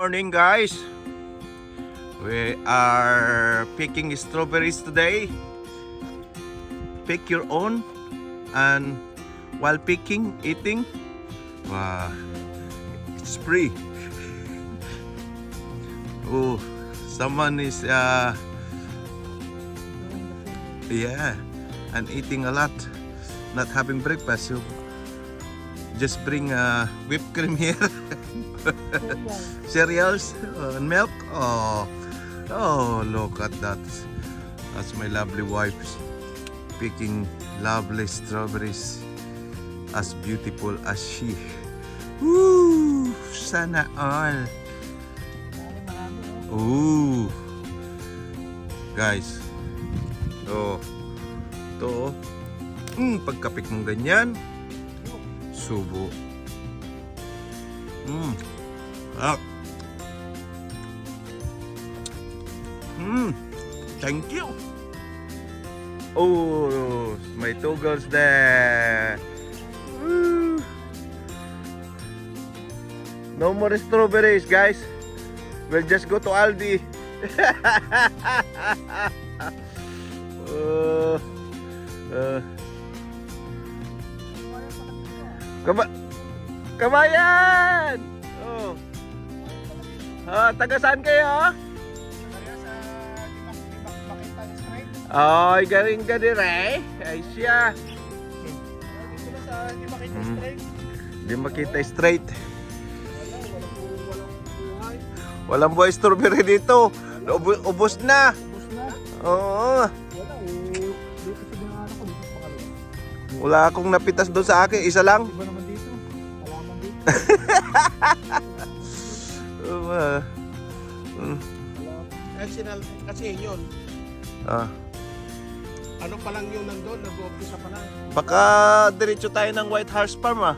Morning guys, we are picking strawberries today. Pick your own, and while picking, eating, wow, it's free. Oh, someone is yeah, and eating a lot, not having breakfast, so just bring whipped cream here. Cereals and milk. Oh, look at that. That's my lovely wife picking lovely strawberries, as beautiful as she. Woo! Sana all. Ooh, guys. To. Pagkapik mong ganyan, subo. Thank you. Oh, my two girls there. Woo. No more strawberries, guys. We'll just go to Aldi. Kabayan! Oh. Taga saan kayo? Ay, galing ka dire. Ay siya. Di makita straight. Walang buhay strawberry dito. Ubos na. Oo. Wala akong napitas doon sa akin. Isa lang. Iba naman dito. Halaman dito. Kasi yun. Ano pa lang yung nandun, nag-uumpisa pa lang. Baka diretso tayo ng White Horse Farm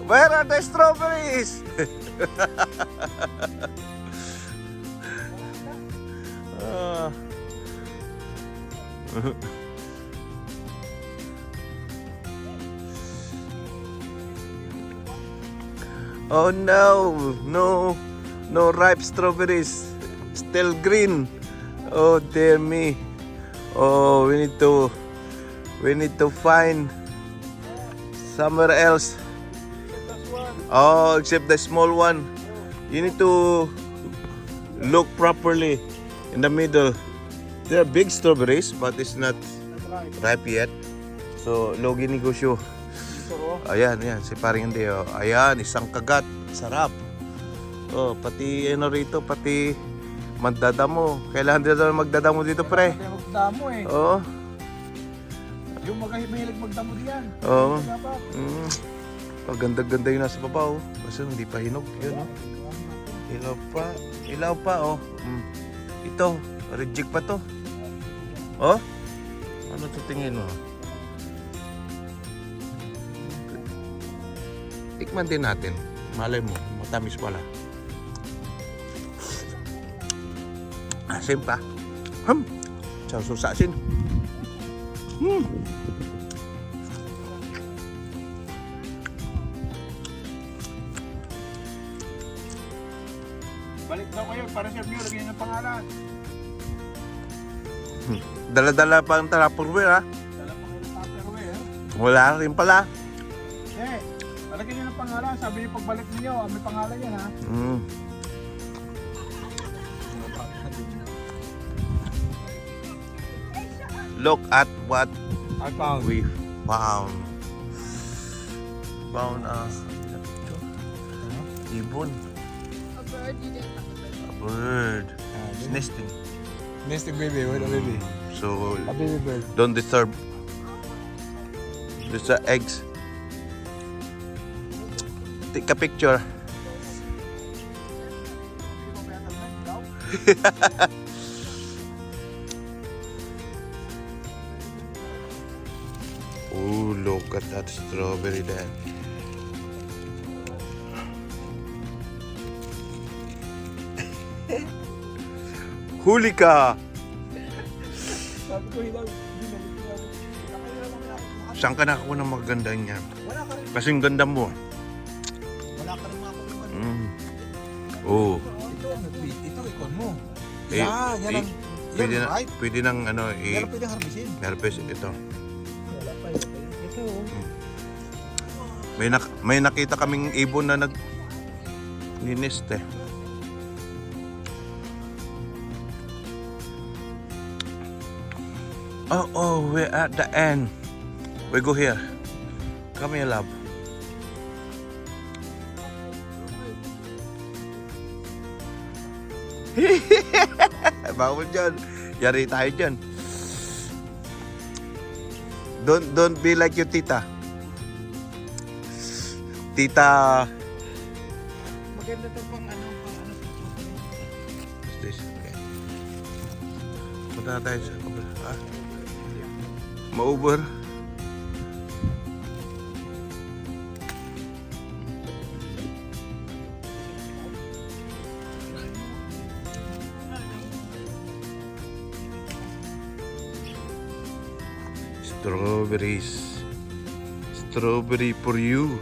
Where are the strawberries? Oh no ripe strawberries, still green. Oh dear me. Oh, we need to find somewhere else. Oh, except the small one. You need to look properly in the middle. There are big strawberries, but it's not ripe yet. So, logi negosyo. Ayan, si paring hindi. Oh. Ayan, isang kagat. Sarap. Oh, pati rito, pati magdadamo. Kailangan din magdadamo dito, pre. Magdamo eh. Oo. Yung mahilig magdamo diyan. Oo. Oh, ganda-ganda yung nasa baba, oh. Kasi hindi pa hinog. Yun, oh. Ilaw pa, oh. Ito, reject pa to. Oh? Ano to tingin mo? Tikman din natin. Malay mo, matamis pala. Asin pa. Sauso sa asin. Balik daw kayo para sa view, lagyan ng pangalan. Dala-dala pa ang Tupperware, ha? Dala pa kayo ng Tupperware. Wala rin pala. Lagyan nyo ng pangalan. Sabi niyo pagbalik niyo, may pangalan yan, ha? Look at what I found. we found. Ibon. A bird, you didn't have A bird. It's nesting. Nesting baby, wait a baby. So A baby bird. don't disturb. There's the eggs. Take a picture. Oh, look at that strawberry there. Huli ka! Sabi ko, hilaw. Saan ka nakakuha ng maganda niyan? Wala ka rin. Kasing ganda mo. Oh. Ito, ikon mo. Eh, Yan, yan ang... Pwede Yan, na, right? pwede nang ano, Yan ang pwede harbisin. harvest ito. Wala pa, ito. May nakita kaming ibon na ninest eh. Oh, we're at the end. We go here. Come here, love. Bawal dyan. Yari tayo dyan. Don't be like your tita. Tita. Maganda to pang ano. What's this? Okay. Punta na tayo sa kabila. Ah. Ma-Uber. Strawberries. Strawberry for you.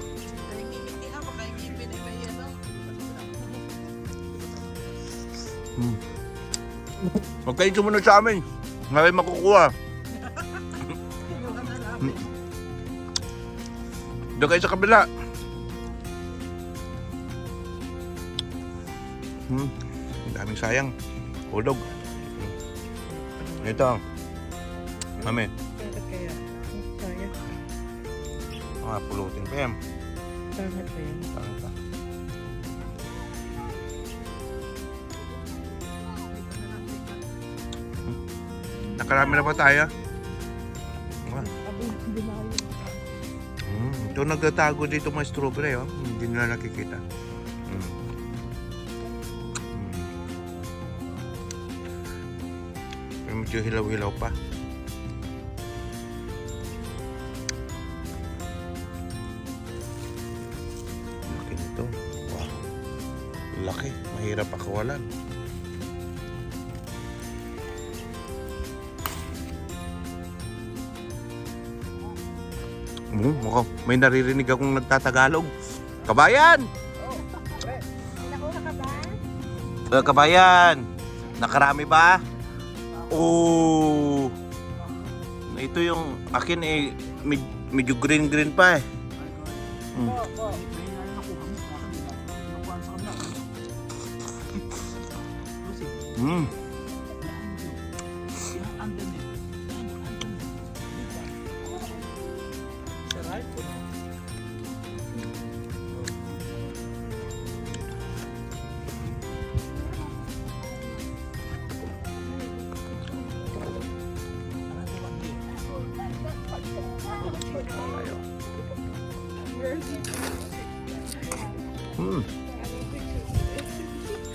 Huwag kayong sumunod sa amin. Nga kayo makukuha. Doon kayo sa kabila. Ang daming sayang. Ulog. Ito. Mami. Bakit kaya? Sayang. Mga pulutin pa yan. Bakit kaya? Pangit pa. Nakarami na ba tayo? Abo, hindi na kayo. Ito nagtatago dito mga strawberry, oh. Hindi nila nakikita. Pero medyo hilaw-hilaw pa. Laki nito. Wow. Laki. Mahirap pakawalan. Mukhang may naririnig akong nagtatagalog. Kabayan! Nakuha ka ba? Kabayan! Nakarami ba? Oh! Ito yung akin eh, medyo green pa eh.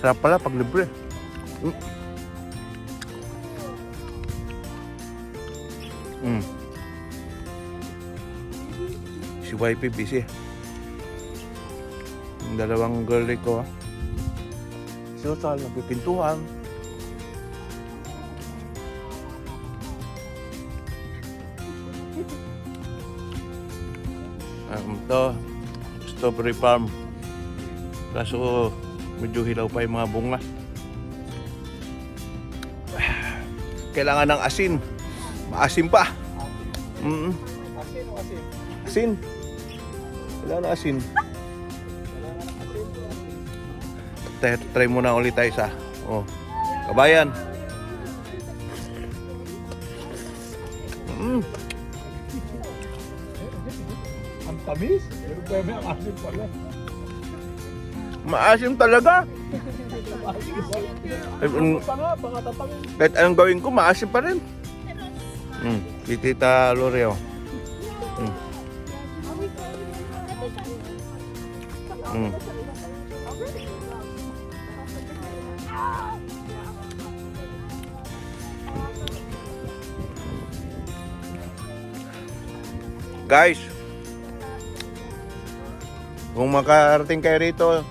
Sarap pala pag libre. Si YP busy. Yung dalawang girl ko. Sila nagpipintuhan. Ito, strawberry farm. Kaso medyo hilaw pa yung mga bunga. Kailangan ng asin. Maasim pa. Asin o asin? Asin. Kailangan ng asin. Try muna ulit tayo sa kabayan. Ang tamis? Pero pwede ang asin pala. Maasim talaga. Baka tatangin. Kahit anong gawin ko, maasim pa rin. Si Tita Loreo. Guys, kung makarating kayo rito,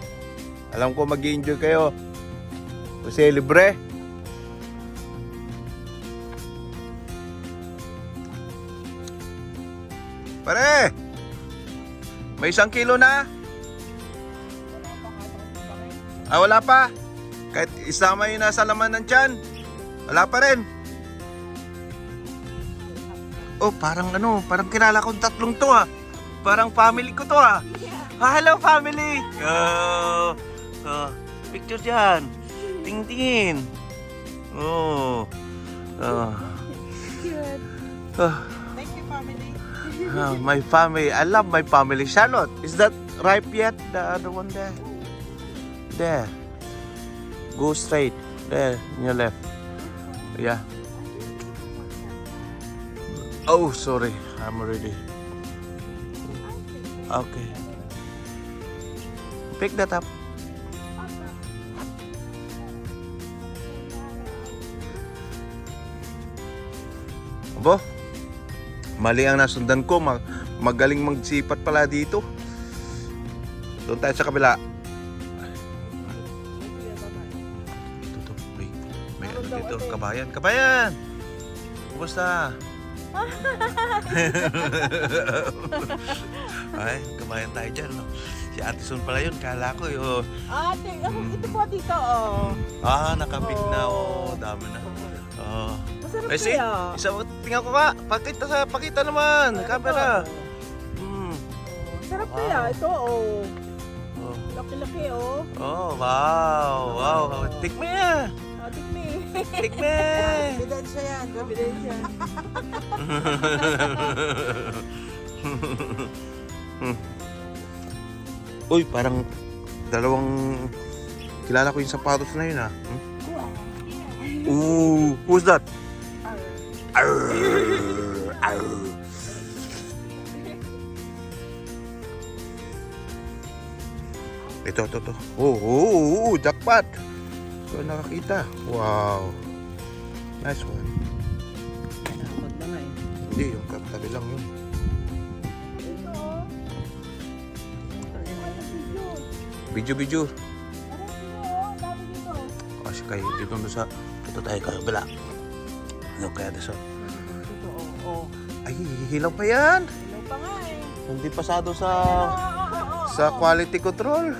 alam ko mag-i-enjoy kayo. Kasi libre. Pare, may 1 kilo na. Ah, wala pa. Kahit isama yung nasa laman ng tiyan. Wala pa rin. Oh, parang parang kilala kong tatlong to ah. Parang family ko to ah. Ah, hello family. Picture dyan. Tingin. Oh. Cute. Thank you, family. My family. I love my family. Charlotte, is that ripe yet? The other one there. There. Go straight. There, in your left. Yeah. Oh, sorry. I'm already. Okay. Pick that up. Abo, mali ang nasundan ko. Magaling magsipat pala dito. Doon tayo sa kabila. Ito, may ano dito. Kabayan. Kabayan! Kumusta? Ay, kabayan tayo dyan. No? Si Ate Son pala yun. Kala ko yun. Ate, ito po dito, oh. Ah, nakabig na. Oh, dami na. Oh. Masarap Ay, see? kaya. Tingnan ko nga. Pakita naman. Camera. Sarap Wow. kaya. Ito, oh. Oh. Laki-laki, oh. Oh, wow. Wow. Tikme yan. Tikmi. Tikme. Ebidensya yan. Ebidensya. Uy, parang dalawang kilala ko yung sapatos na yun ah. Ooh, who's that? Arr, arr. Ito. Oh, jackpot. So, nakakita. Wow. Nice one. Nakapag na nga eh. Hindi, yung tabi lang yun. Video. Kasi kayo dito sa ito tayo kayo bila. Ano kaya dito? Ito, oh. Ay, hilaw pa yan. Ilaw pa nga eh. Hindi pasado sa Oo. quality control.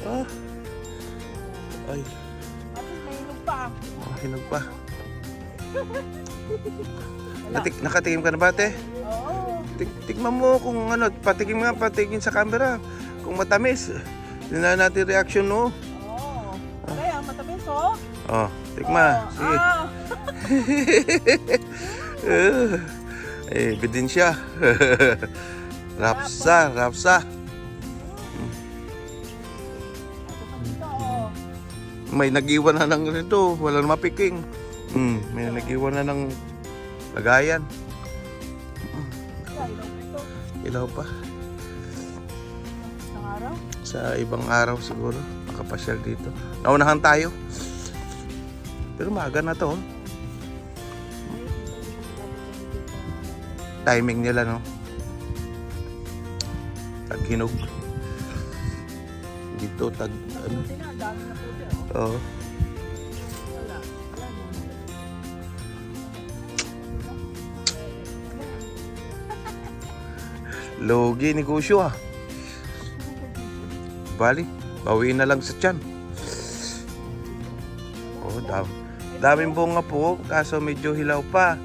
Ah. Ay, At least may ilog pa. hinog pa. Nakatikim ka na ba, te? Oo. Tikman mo kung patikim sa camera. Kung matamis. Tingnan natin reaction mo. Oo. Kaya, matamis, oh. Oh, tikma. Sige. Ebidensya. Rapsa. May nag-iwan na ng rito. Wala na mapiking. May nag-iwan na ng lagayan. Ilaw pa. Isang araw? Sa ibang araw siguro. Makapasyal dito. Naunahan tayo. Pero maaga na to. Timing nila, no? Tag-hinog. Dito, ano? Puti na, dami na puti, oh. Oo. Wala. Logi, negosyo ah. Bali, bawiin na lang sa tiyan. Oh, daming bunga po, kaso medyo hilaw pa.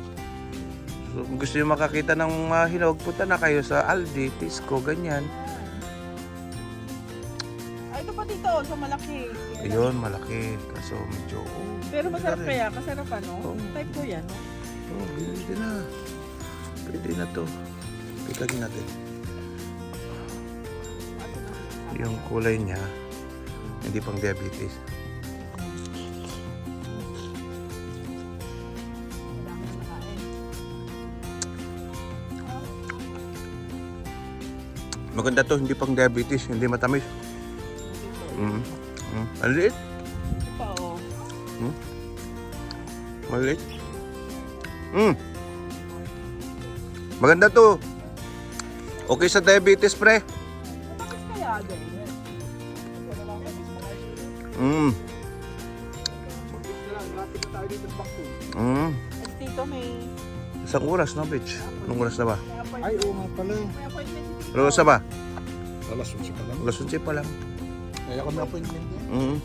So, kung gusto nyo makakita ng hinog, punta na kayo sa Aldi, Tisco, ganyan. Ay, ito pa dito, so malaki. Ayun, malaki. Kaso medyo, Pero masarap rin. kaya, kasarap ano? Oo. Type ko yan, no? Oh, pwede na. Pwede na to. Pikagin natin. Yung kulay niya, hindi pang diabetes. Madami na nakain. Maganda to, hindi pang diabetes, hindi matamis. Maliit. Ito pa, oh. Maliit. Maganda to. Okay sa diabetes, pre. Matakas kaya, din. Lapit na tayo dito sa Bakto. At dito may Isang oras na, bitch. Anong oras na ba? Ay, oo nga pala. may appointment si Tito. Rosa ba? Alas 11 pa lang. Alas 11 pa lang. Kaya kami appointment din. Mm.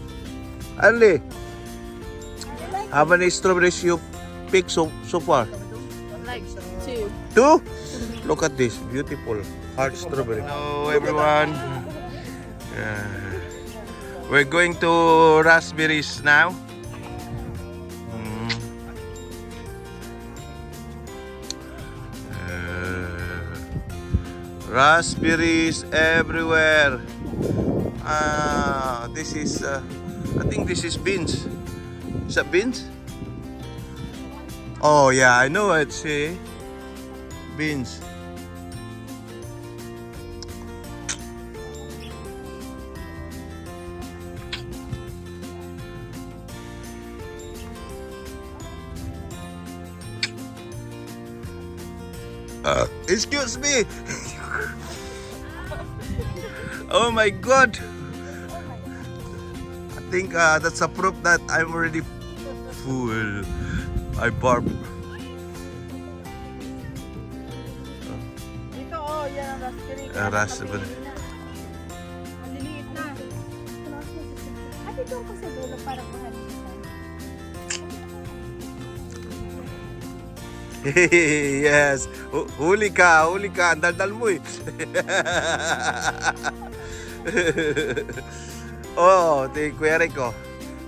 Ali, how many strawberries you pick so far? Like 2. Two? Look at this, beautiful hard strawberry. Hello everyone. We're going to raspberries now. Raspberries everywhere. This is, I think this is beans. Is that beans? Oh yeah, I know it. See, beans. Excuse me. Oh my God. I think that's a proof that I'm already full. I barf. Dito yan ang raspberry. Raspberry. Maliliit na. At ito ko sa dulo para kuhanin ito. Yes. Huli ka. Ang daldal mo eh. Oh, tingin Kuya Rico.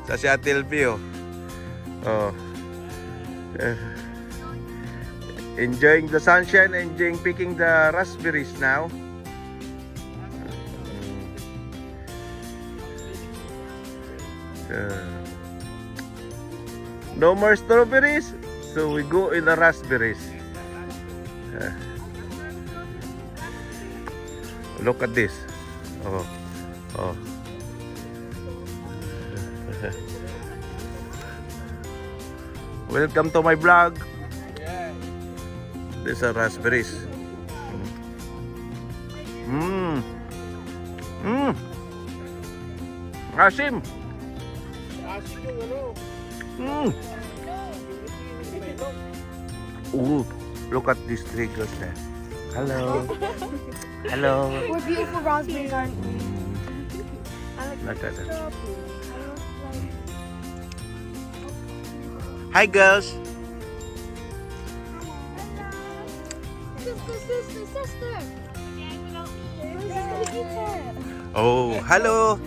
Sa si Ate Elvio. Oh. Enjoying the sunshine, enjoying picking the raspberries now. No more strawberries, so we go in the raspberries. Look at this. Oh. Welcome to my vlog. These are raspberries. Asim. Asin yung ano. Ooh, look at these triggers there. Hello. Hello. We're beautiful raspberries, aren't we? Look at that. Hi girls. Sister. Where's the guitar? Oh, hello.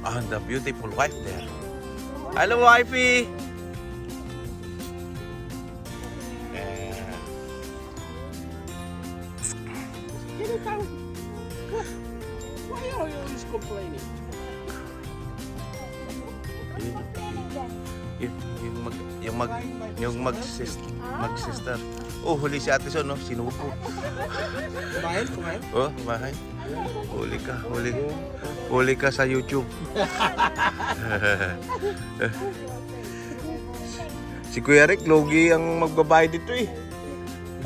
Ah, the beautiful wife there. Hello, wifey. Why are you always complaining? Yung mag-sister. Oh, huli si Ate Son, no? Sinubo. Kumain? Oh, bahay. Huli ka sa YouTube. Si Kuya Rick, logi ang magbabayad dito eh.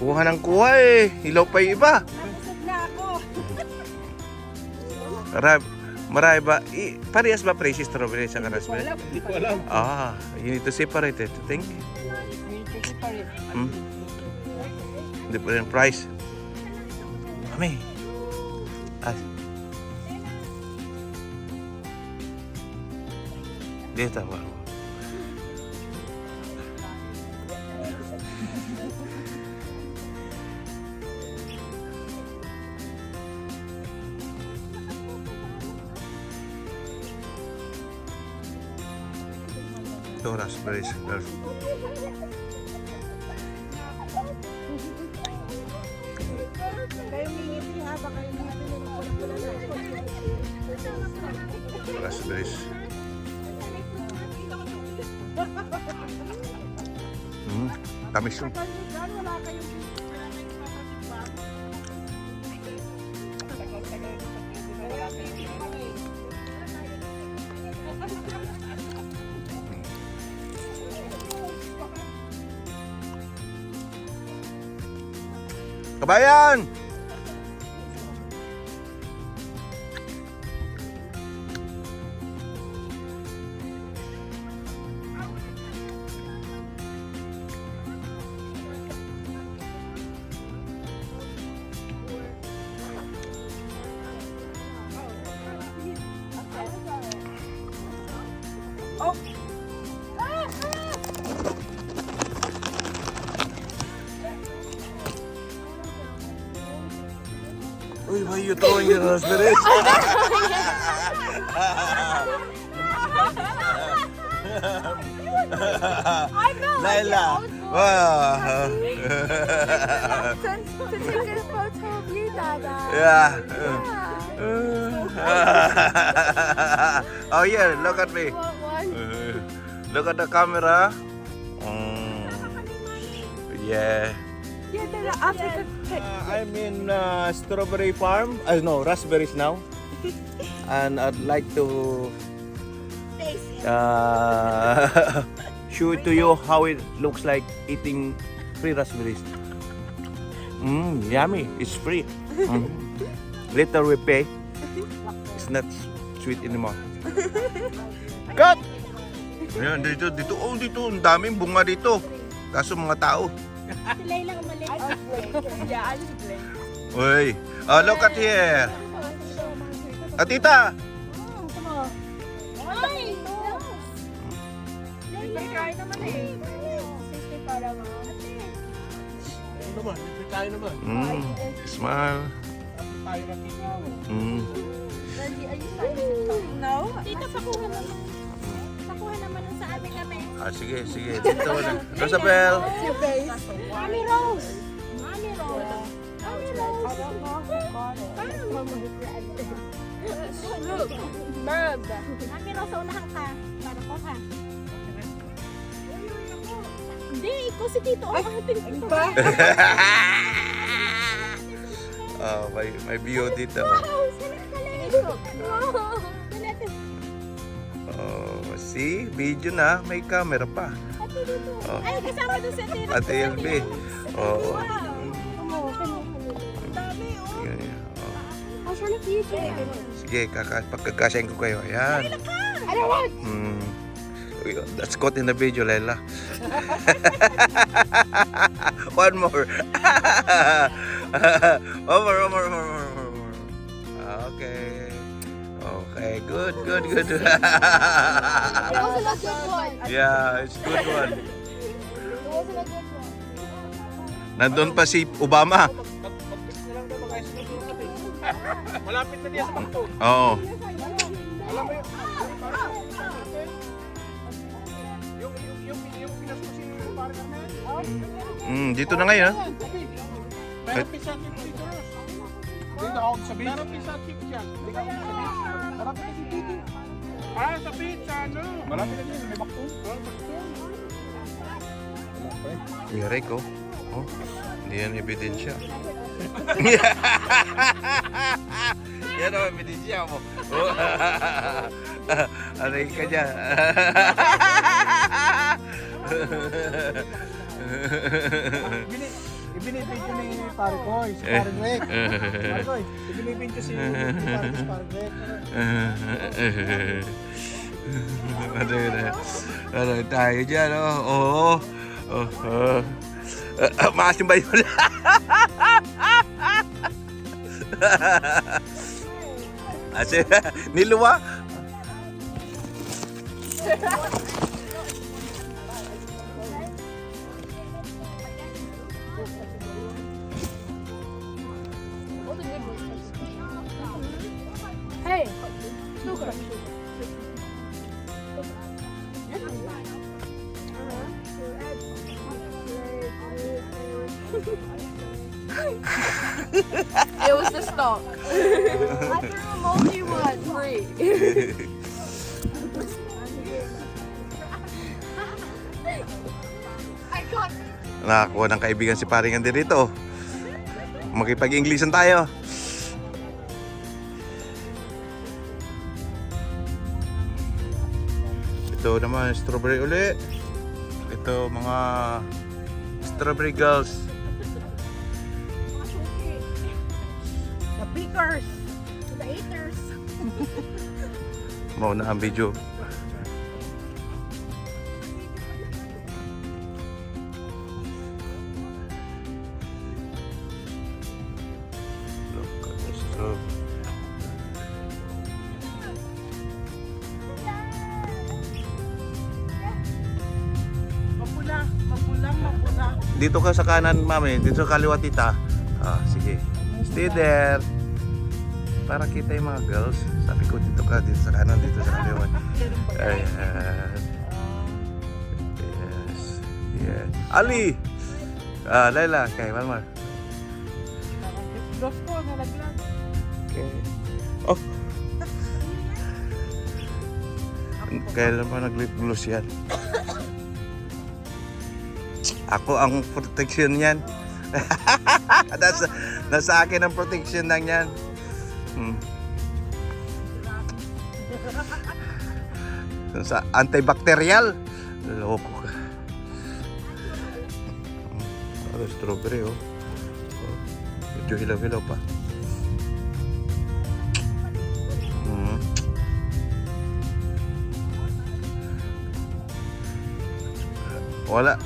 Kuha ng kuha eh. Hilaw pa yung iba. Nabusog na ako. Marami ba? Parehas ba price strawberry sa raspberry? Hindi ko alam. Ah, you need to separate it, I think. Different price. Mami. Dito ba? Ito, raspberries. Kayo ngingiti ha, baka yung ngingiti nila pula-pula na. Raspberries. Tamis yun. Wala kayong Kabayan! Uy, why you throwing the raspberries? Laila. Wow. To take a photo of you, Dada. Yeah. Oh yeah, look at me. Want one? Look at the camera. Mm. Yeah. Yeah, Dada, I'll take a pic. I'm in strawberry farm. No, raspberries now. And I'd like to show it to you how it looks like eating free raspberries. Yummy. It's free. Later we pay. It's not sweet anymore. Cut! Ayan, dito. Oh, dito. Ang daming bunga dito. Kaso mga tao. Sila lang umalis. Yeah, I just blink. Uy. Oh, look at here. Tita. Ay! Nagkakain naman eh. Sisi para mo. Naman, libre tayo naman. Smile. Tayo na tingnan. Ready, are you starting? No? Tito, pakuha naman. Pakuha naman sa amin kami. Sige. Dito na. Rosabel. Mami Rose! Mami Rose! Mami Rose! I don't know who got it. Look! Merb! Mami Rose, unahan ka. Para ko ha. Hindi, ikaw si Tito. Ang ating Tito. Oh, may view dito. Wow! Salit. Wow! Salit. Oh, see? Video na. May camera pa. Ate dito. Oh. Ay, kasama doon sa Tito. Ate LB. Oh. Dami, oh. Yan. Oh. Oh, siya na video. Sige, pagkakasyahin ko kayo. Ayan. Ano what? That's caught in the video, Lela. One more. More. Okay, good. It was a good one. Yeah, it's good one. It wasn't a good one. Nandun pa si Obama. Mag-pis na lang daw mga isla. Malapit na diyan sa bakto. Oo. Alam mo yung pinas mo si Pare Carmen? Dito na ngayon. Meron pisa tip dito, Ros. Hindi na ako sa beach. Meron pisa tip dyan. Hindi ka ako sa beach. Malapit na si Tito. Sa beach, ano? Malapit na dyan, may bakto. Yari ko. Oh, hindi yan ebidensya. Yan ang ebidensya mo. Oh. Aray ka dyan. Ibinibidyo ni Pare Koy, si Pare Greg. Pare Koy, ibinibidyo si Pare Koy, si Pare Greg. Ano tayo dyan, oh. Maasim ba yun? Kasi niluwa. Hey! Sugar. It was the stock. I threw a multi one. Free. I got Nakakuha ng kaibigan si Paring Andy dito. Makipag-Inglesan tayo. Ito naman, strawberry uli. Ito, mga strawberry girls. the pickers. The eaters. Mauna ang video. Look at the strawberry. dito ka sa kanan, mami. Dito sa kaliwa, tita. Ah, sige. Stay there. Para kita yung mga girls. Sabi ko, dito ka, dito sa kanan, dito sa kaliwa. Ayan. Yes. Yes. Ali! Ah, Laila. Okay, one more. Dos ko, nalaglag. Okay. Oh! Kailan pa nag-lip gloss yan? Ako ang protection yan. nasa akin ang protection lang yan. Sa antibacterial. Loko ka. Strawberry oh. Medyo hilaw-hilaw pa. Wala.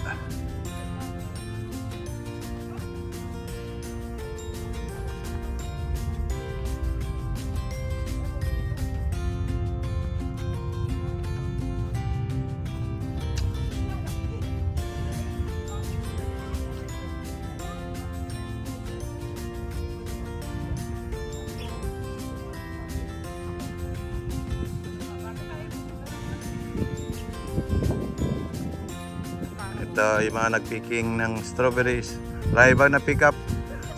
Ito yung mga nagpicking ng strawberries. Marami bang na-pick up?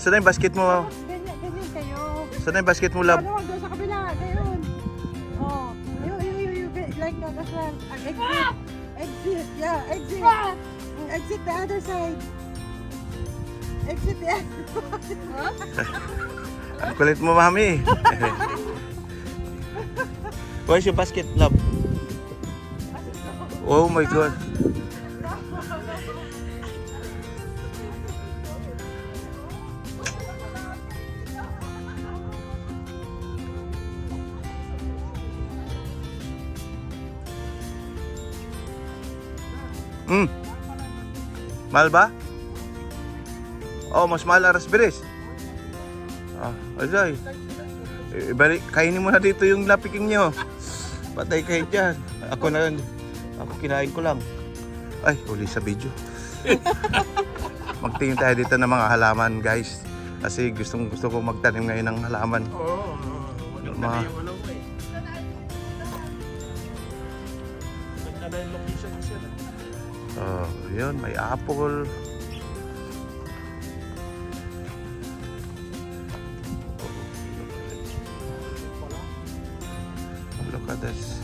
Saan na yung basket mo? Ganyan kayo. Saan na yung basket mo, love? Ano, doon sa kabila. Gayon. Oh. You. Like that as well. Exit. Exit. Yeah, exit. Exit the other side. Exit the other side. Ang kulit mo, mami. Where's your basket, love? Oh my God. Mahal ba? Oh, mas mahal ang raspberries. Ah, ajay. Balik, kainin mo na dito yung napiking nyo. Patay kayo dyan. Ako kinain ko lang. Ay, huli sa video. Magtingin tayo dito ng mga halaman, guys. Kasi gusto ko magtanim ngayon ng halaman. Oo. Wala na yung ano ko eh. Wala na yung location kasi. Oh, yun, may apple. Look at this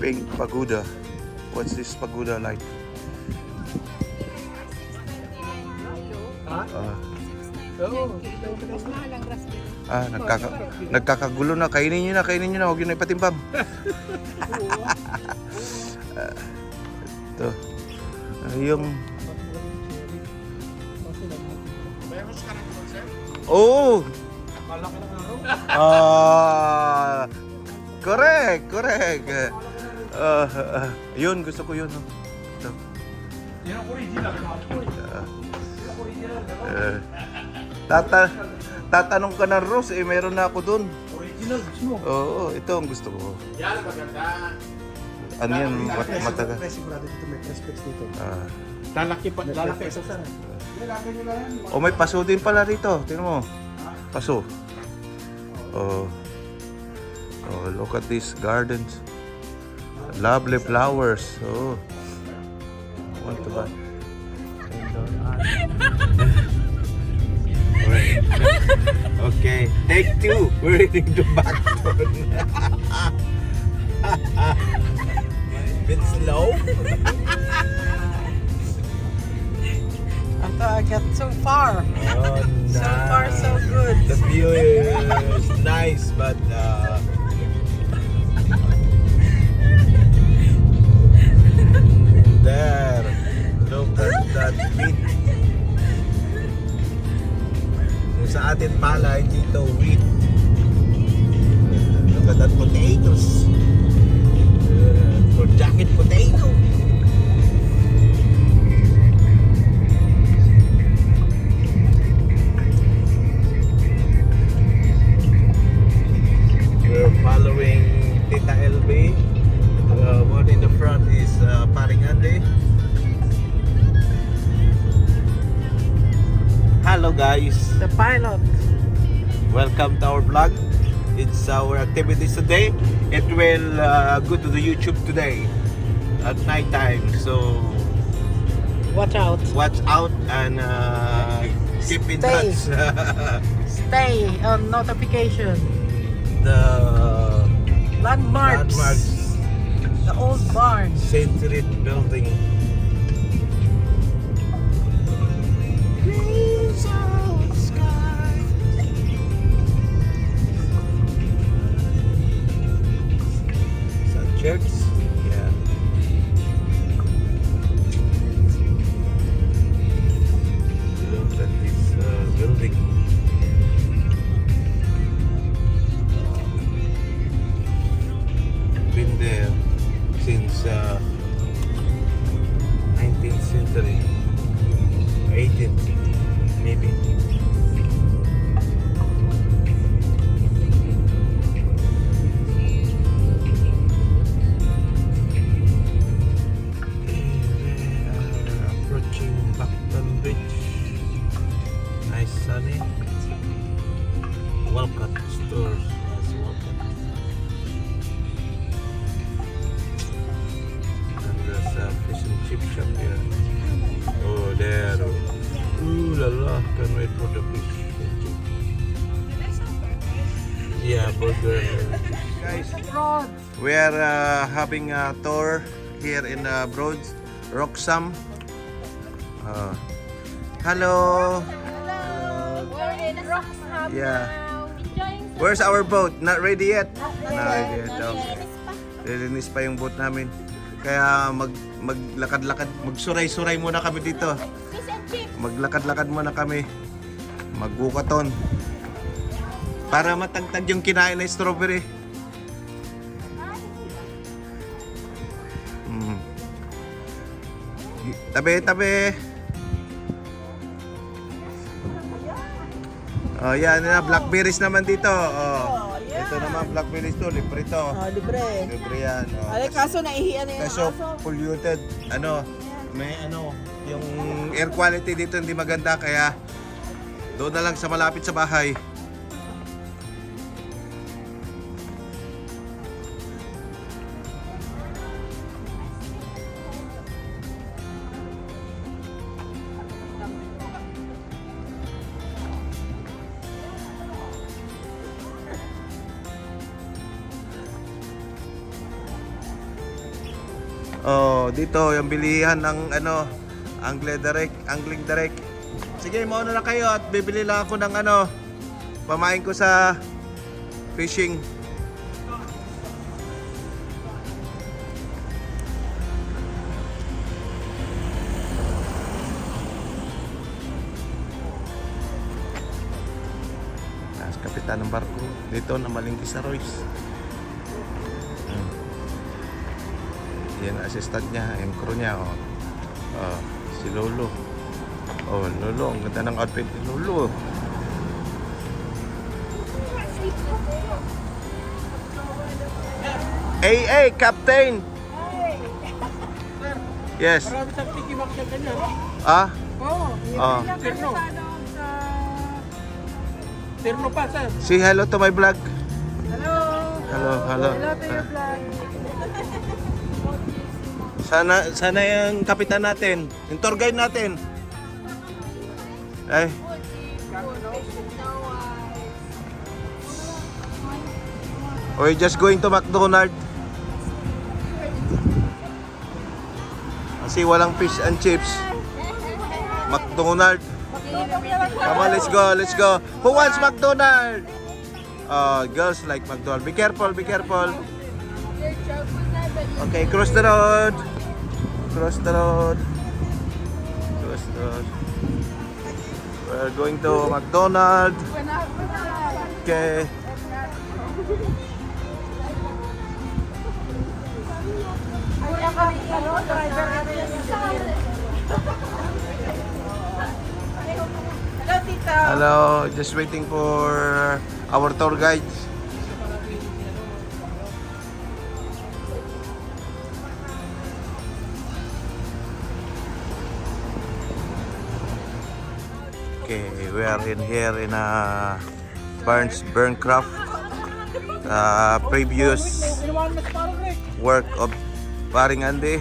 pink pagoda. What's this pagoda like? Nagkakagulo na. Kainin nyo na. Huwag yun na ipatimbang. Ito. Yung... Oh! Correct. Yun, gusto ko yun. Ito. Yan ang original. Tatanong ka ng Rose, meron na ako dun. Original, gusto mo? Oo, ito ang gusto ko. Yan, maganda. Ano yan? Matagal. Sigurado dito may prospects dito. Ah. Lalaki pa, lalaki. Oh, may paso din pala rito. Tingnan mo. Paso. Oh, look at these gardens. Lovely flowers. Oh. I want to buy. Okay, take 2. We're reading the backbone. Bit slow. Until I get so far. Oh, So far, so good. The view is nice, but there, look at that wheat. Yung sa atin pala, dito wheat. Look at that potatoes. For jacket potato. We're following Tita LB. One in the front is Paring Andy. guys, The pilot. welcome to our vlog. It's our activities today. It will go to the YouTube today at night time. So Watch out. watch out and keep in Stay. touch. Stay on notification. The Landmarks. landmarks, The old barn. Century building. Some church, yeah. Look at this building. Been there since 19th century, 18th maybe. We are approaching Blackton Bridge. Nice sunny. Walcott stores. Yes, Walcott. And there's a fish and chip shop here. Oh, there. Ooh la la. Can't wait for the fish and chip. Yeah, burger. Guys, we are having a tour here in Broads, Roxham. Hello. We're in Roxham Yeah. now. Enjoying some Where's our boat? Not ready yet? Not ready yet. Okay. Nalinis pa. Lilinis pa yung boat namin. Kaya maglakad-lakad, magsuray-suray muna kami dito. Fish and chips. Maglakad-lakad muna kami. Magbukaton. Para matagtag yung kinain na strawberry. Mm. Tabi. Oh, yan na, blackberries naman dito. Oh. Ito naman blackberries to, libre to. libre. Libre yan. Oh. Alay, kaso naihiyan na yung Kaso aso. polluted, may yung air quality dito hindi maganda kaya doon na lang sa malapit sa bahay. Oh, dito yung bilihan ng angling direct. Sige, mauna na kayo at bibili lang ako ng pamain ko sa fishing. Nas kapitan ng barko dito na malingki sa Royce. Yan assistant niya, yung crew niya, si Lolo. Oh, Lolo, ang ganda ng outfit ni Lolo. Hey, Captain! Yes. Marami sa tikimak na ganyan. Ah? Oo. Oh. Terno. Terno pa, sir. Say hello to my vlog. Hello. Hello. Hello to your vlog. Sana yung kapitan natin, yung tour guide natin. Ay. We're just going to McDonald's. Kasi walang fish and chips. McDonald's. Come on, let's go. Who wants McDonald's? Girls like McDonald's. Be careful. Okay, cross the road. We're going to McDonald's. Okay. Hello, Tito. Hello, just waiting for our tour guides. Okay, we are in here in Burncraft. Previous work of Paring Andy.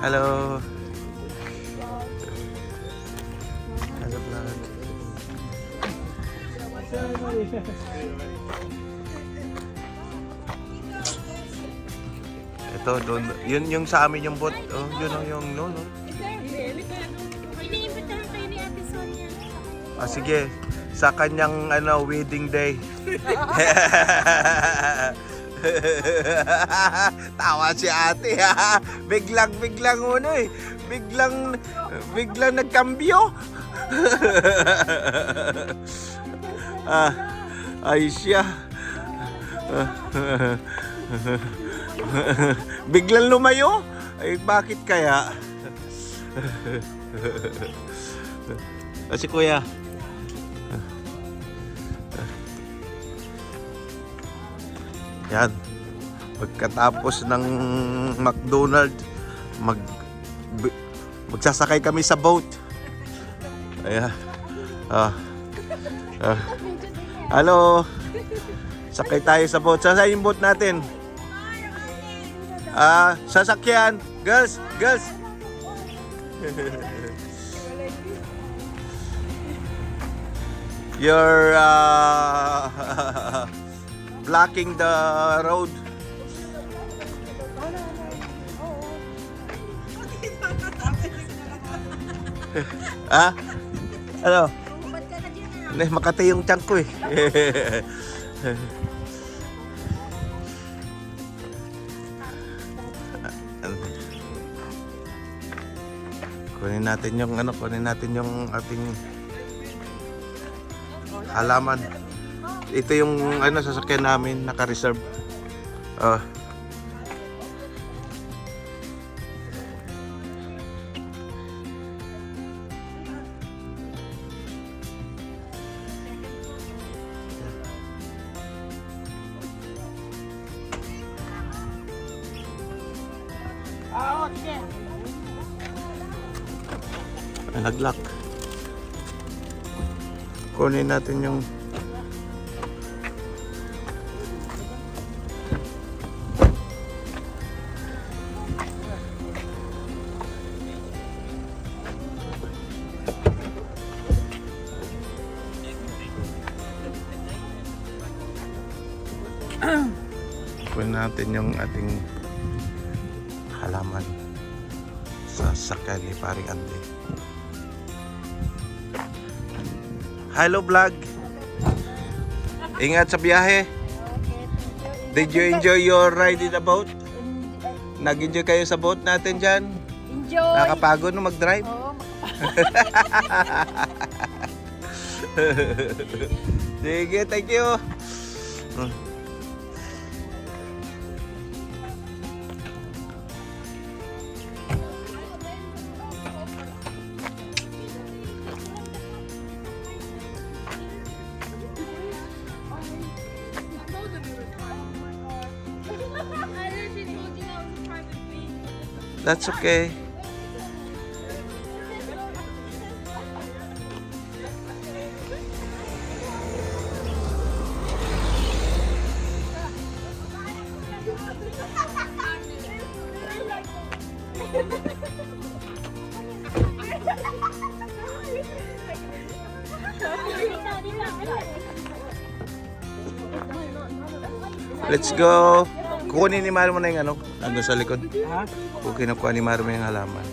Hello. Hello, vlog. Ito, doon, yun yung sa amin yung boat. Oh, yun yung no, no. Iniimbitahan kayo ni Ate Sonia. Ah, sige, sa kanyang wedding day. Tawa si ate ha. Biglang biglang nagkambyo. Ay siya. Biglang lumayo? Ay bakit kaya? Si kuya. Yan. Pagkatapos ng McDonald's, magsasakay kami sa boat. Ayan. Hello. Sakay tayo sa boat. Saan yung boat natin? Sasakyan. Girls. You're blocking the road. Ano? Makati yung tiyan ko eh. Kunin natin yung ating halaman. Ito yung sasakyan namin, naka-reserve. Nag-lock. Kunin natin yung ating halaman sa sakyan ni Paring Andy. Hello vlog. Ingat sa biyahe. Did you enjoy your ride in the boat? Nag-enjoy kayo sa boat natin dyan? Enjoy! Nakapagod no mag-drive? Oo, Sige, thank you. That's okay. Let's go. Kukunin ni Maro mo na yung nandun sa likod. Ha? Kung kinukuha ni Maro mo yung halaman.